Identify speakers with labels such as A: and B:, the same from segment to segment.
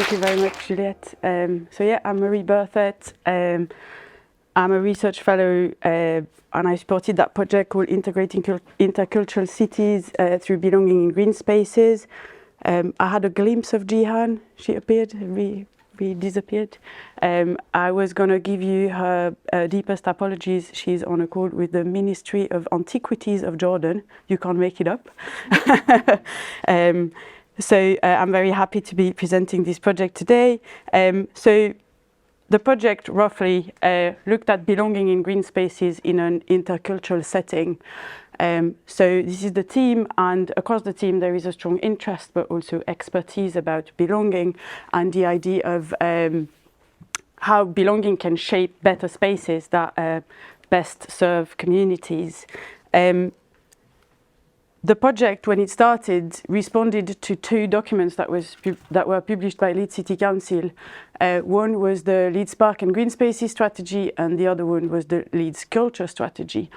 A: Thank you very much, Juliette. So yeah, I'm Marie Berthet. I'm a research fellow and I supported that project called Integrating Intercultural Cities through belonging in green spaces. I had a glimpse of Jihan. She appeared, disappeared. I was going to give you her deepest apologies. She's on a call with the Ministry of Antiquities of Jordan. You can't make it up. So I'm very happy to be presenting this project today. So the project roughly looked at belonging in green spaces in an intercultural setting. So this is the team, and across the team there is a strong interest but also expertise about belonging and the idea of how belonging can shape better spaces that best serve communities. The project, when it started, responded to two documents that were published by Leeds City Council. One was the Leeds Park and Green Spaces Strategy, and the other one was the Leeds Culture Strategy.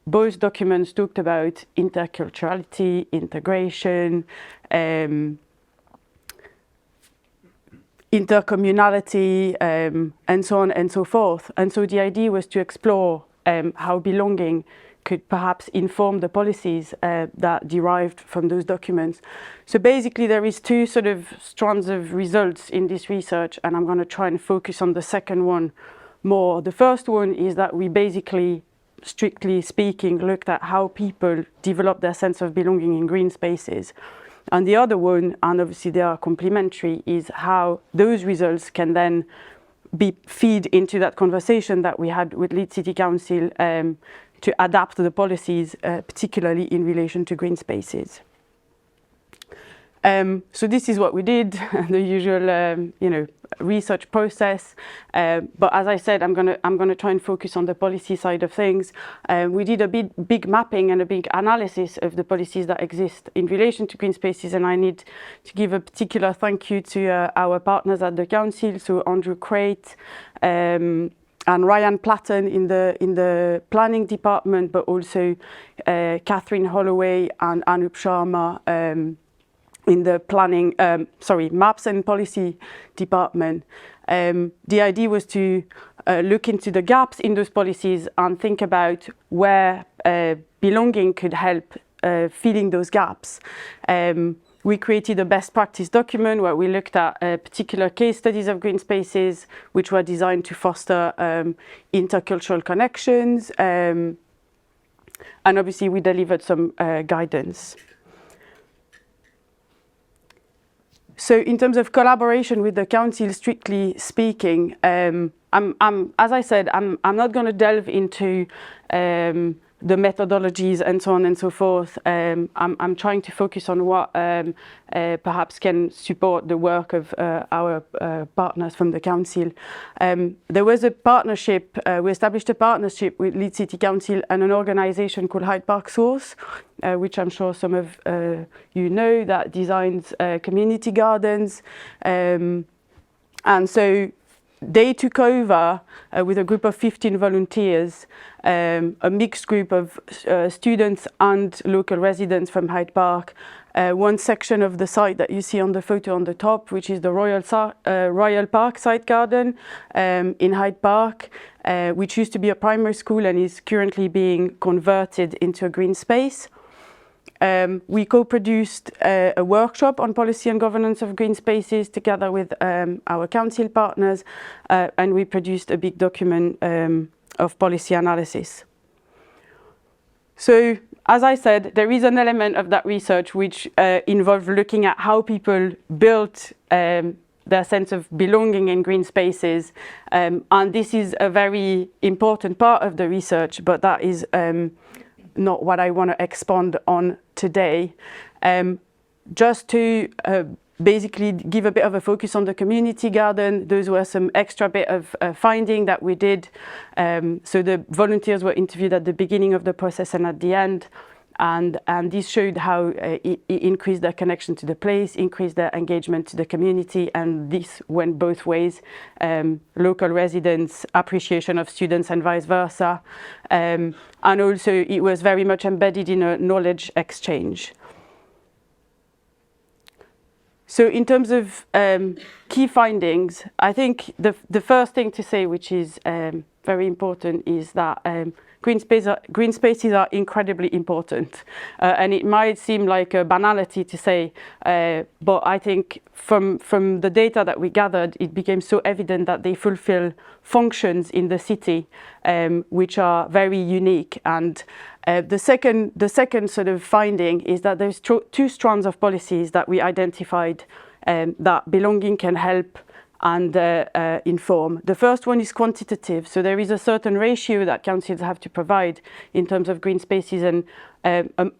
A: Both documents talked about interculturality, integration, intercommunality, and so on and so forth. And so the idea was to explore how belonging could perhaps inform the policies that derived from those documents. So basically there is two sort of strands of results in this research, and I'm going to try and focus on the second one more. The first one is that we basically, strictly speaking, looked at how people develop their sense of belonging in green spaces. And the other one, and obviously they are complementary, is how those results can then feed into that conversation that we had with Leeds City Council to adapt the policies, particularly in relation to green spaces. So this is what we did, the usual, research process. But as I said, I'm gonna try and focus on the policy side of things. We did a big mapping and a big analysis of the policies that exist in relation to green spaces, and I need to give a particular thank you to our partners at the council, so Andrew Crate, and Ryan Platten in the planning department, but also Catherine Holloway and Anup Sharma in the planning, maps and policy department. The idea was to look into the gaps in those policies and think about where belonging could help filling those gaps. We created a best practice document where we looked at particular case studies of green spaces, which were designed to foster intercultural connections. And obviously we delivered some guidance. So in terms of collaboration with the council, strictly speaking, as I said, I'm not going to delve into the methodologies and so on and so forth. I'm trying to focus on what perhaps can support the work of our partners from the council. There was a partnership, we established a partnership with Leeds City Council and an organisation called Hyde Park Source, which I'm sure some of you know, that designs community gardens. And so they took over with a group of 15 volunteers, a mixed group of students and local residents from Hyde Park. One section of the site that you see on the photo on the top, which is the Royal Park site garden in Hyde Park, which used to be a primary school and is currently being converted into a green space. We co-produced a workshop on policy and governance of green spaces together with our council partners, and we produced a big document of policy analysis. So, as I said, there is an element of that research which involved looking at how people built their sense of belonging in green spaces, and this is a very important part of the research, but that is not what I want to expand on today. Just to basically give a bit of a focus on the community garden, those were some extra bit of finding that we did. So the volunteers were interviewed at the beginning of the process and at the end, and this showed how it increased their connection to the place, increased their engagement to the community, and this went both ways. Local residents' appreciation of students and vice versa. And also it was very much embedded in a knowledge exchange. So in terms of key findings, I think the first thing to say, which is very important, is that green spaces are incredibly important. And it might seem like a banality to say, but I think from the data that we gathered, it became so evident that they fulfill functions in the city which are very unique. And the second sort of finding is that there's two strands of policies that we identified that belonging can help and inform. The first one is quantitative. So there is a certain ratio that councils have to provide in terms of green spaces, and a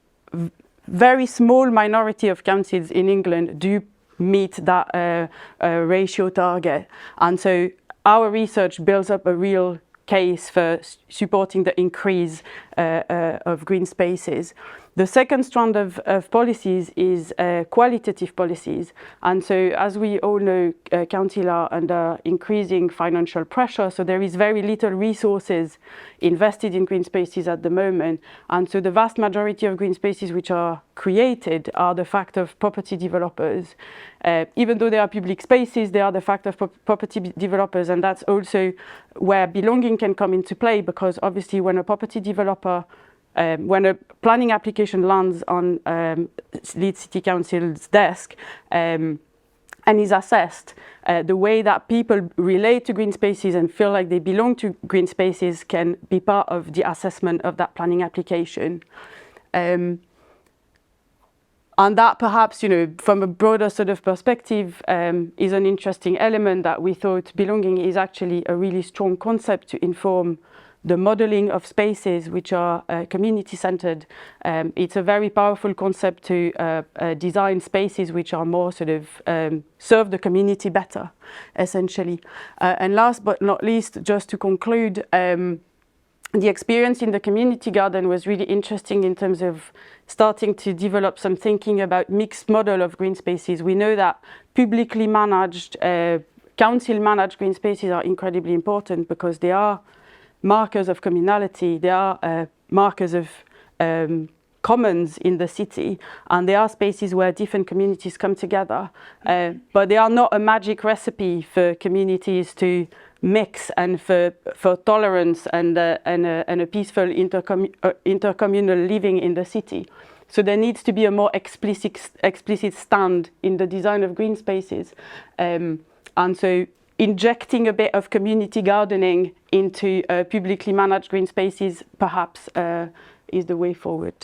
A: very small minority of councils in England do meet that ratio target. And so our research builds up a real case for supporting the increase of green spaces. The second strand of policies is qualitative policies. And so, as we all know, councils are under increasing financial pressure, so there is very little resources invested in green spaces at the moment. And so the vast majority of green spaces which are created are the fact of property developers. Even though they are public spaces, they are the fact of property developers, and that's also where belonging can come into play, because obviously when a property developer when a planning application lands on Leeds City Council's desk and is assessed, the way that people relate to green spaces and feel like they belong to green spaces can be part of the assessment of that planning application. And that perhaps, from a broader sort of perspective, is an interesting element, that we thought belonging is actually a really strong concept to inform the modeling of spaces which are community-centered. It's a very powerful concept to design spaces which are more sort of serve the community better, essentially. And last but not least, just to conclude, the experience in the community garden was really interesting in terms of starting to develop some thinking about mixed model of green spaces. We know that publicly managed, council-managed green spaces are incredibly important because they are markers of communality, they are markers of commons in the city, and they are spaces where different communities come together. But they are not a magic recipe for communities to mix and for tolerance and a peaceful intercommunal living in the city. So there needs to be a more explicit stand in the design of green spaces. And so injecting a bit of community gardening into publicly managed green spaces perhaps is the way forward.